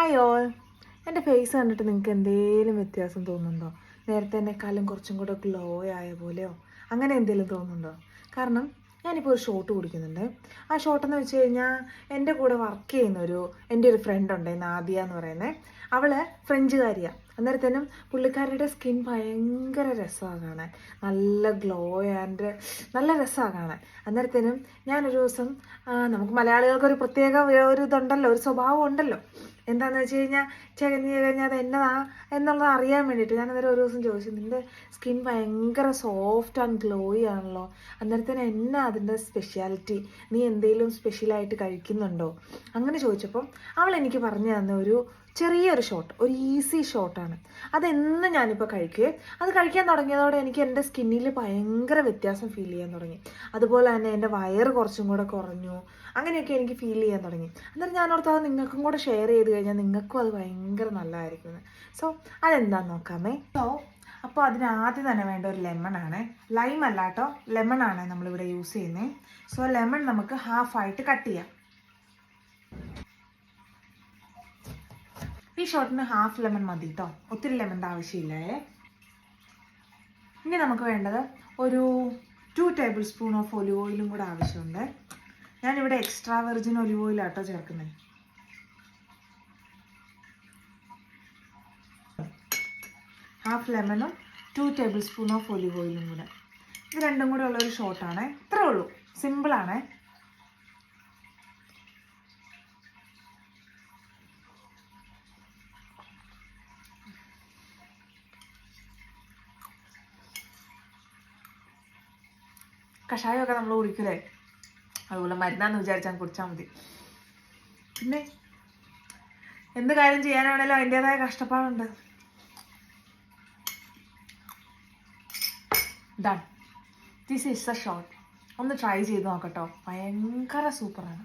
Hi all. എൻ്റെ face കണ്ടിട്ട് നിങ്ങൾക്ക് എന്തെങ്കിലും വ്യത്യാസം തോന്നുന്നുണ്ടോ? നേരത്തെ എന്നെക്കാളും കുറച്ചും കൂടെ ഗ്ലോ ആയ പോലെയോ അങ്ങനെ എന്തെങ്കിലും തോന്നുന്നുണ്ടോ? കാരണം ഞാനിപ്പോൾ ഒരു ഷോട്ട് കുടിക്കുന്നുണ്ട്. ആ ഷോട്ടെന്ന് വെച്ച് കഴിഞ്ഞാൽ എൻ്റെ കൂടെ വർക്ക് ചെയ്യുന്ന എൻ്റെ ഒരു ഫ്രണ്ട് ഉണ്ട്, നാദിയ എന്ന് പറയുന്നത്. അവൾ ഫ്രഞ്ചുകാരിയാണ്. അന്നേരത്തേനും പുള്ളിക്കാരിയുടെ സ്കിൻ ഭയങ്കര രസമാണ് കാണാൻ, നല്ല ഗ്ലോ ആൻഡ് നല്ല രസമാണ് കാണാൻ. അന്നേരത്തേനും ഞാനൊരു ദിവസം, നമുക്ക് മലയാളികൾക്കൊരു പ്രത്യേക ഒരു ഇതുണ്ടല്ലോ, ഒരു സ്വഭാവം ഉണ്ടല്ലോ, എന്താണെന്ന് വെച്ച് കഴിഞ്ഞാൽ ചകഞ്ഞ് കഴിഞ്ഞാൽ അത് എന്നതാ എന്നുള്ളത് അറിയാൻ വേണ്ടിയിട്ട് ഞാനന്നേരം ഒരു ദിവസം ചോദിച്ചു, നിൻ്റെ സ്കിൻ ഭയങ്കര സോഫ്റ്റ് ആൻഡ് ഗ്ലോയി ആണല്ലോ, അന്നേരത്തേനും എന്നാ അതിൻ്റെ സ്പെഷ്യാലിറ്റി, നീ എന്തെങ്കിലും സ്പെഷ്യലായിട്ട് കഴിക്കുന്നുണ്ടോ? അങ്ങനെ ചോദിച്ചപ്പം അവൾ എനിക്ക് പറഞ്ഞു തന്ന ഒരു ചെറിയൊരു ഷോട്ട്, ഒരു ഈസി ഷോട്ടാണ്. അതെന്ന് ഞാനിപ്പോൾ കഴിക്കുകയും അത് കഴിക്കാൻ തുടങ്ങിയതോടെ എനിക്ക് എൻ്റെ സ്കിന്നിൽ ഭയങ്കര വ്യത്യാസം ഫീൽ ചെയ്യാൻ തുടങ്ങി. അതുപോലെ തന്നെ എൻ്റെ വയറ് കുറച്ചും കൂടെ കുറഞ്ഞു, അങ്ങനെയൊക്കെ എനിക്ക് ഫീൽ ചെയ്യാൻ തുടങ്ങി. അന്നേരം ഞാനോർത്ത് അത് നിങ്ങൾക്കും കൂടെ ഷെയർ ചെയ്ത് കഴിഞ്ഞാൽ നിങ്ങൾക്കും അത് ഭയങ്കര നല്ലതായിരിക്കും. സോ അതെന്താണെന്ന് നോക്കാമേ. അപ്പോൾ അതിനാദ്യം തന്നെ വേണ്ട ഒരു ലെമണാണ്. ലൈം അല്ല കേട്ടോ, ലെമണാണ് നമ്മളിവിടെ യൂസ് ചെയ്യുന്നത്. സോ ലെമൺ നമുക്ക് ഹാഫായിട്ട് കട്ട് ചെയ്യാം. ഈ ഷോട്ടിന് ഹാഫ് ലെമൺ മതി കേട്ടോ, ഒത്തിരി ലെമണിൻ്റെ ആവശ്യമില്ലേ. ഇനി നമുക്ക് വേണ്ടത് ഒരു 2 ടേബിൾ സ്പൂൺ ഓഫ് ഒലിവ് ഓയിലും കൂടെ ആവശ്യമുണ്ട്. ഞാനിവിടെ എക്സ്ട്രാ വെർജിൻ ഒലിവ് ഓയിലാട്ടോ ചേർക്കുന്നത്. ഹാഫ് ലെമണും 2 ടേബിൾ സ്പൂൺ ഓഫ് ഒലിവ് ഓയിലും കൂടെ, ഇത് രണ്ടും കൂടെ ഉള്ളൊരു ഷോട്ടാണ്. ഇത്രേ ഉള്ളൂ, സിമ്പിളാണ്. കഷായമൊക്കെ നമ്മൾ കുടിക്കില്ലേ, അതുപോലെ മരുന്നാന്ന് വിചാരിച്ചാൽ കുടിച്ചാൽ മതി. പിന്നെ എന്ത് കാര്യം ചെയ്യാനാണേലും അതിൻ്റെതായ കഷ്ടപ്പാടുണ്ട്. Done, this is a shot. ഒന്ന് ട്രൈ ചെയ്ത് നോക്കട്ടോ, ഭയങ്കര സൂപ്പറാണ്.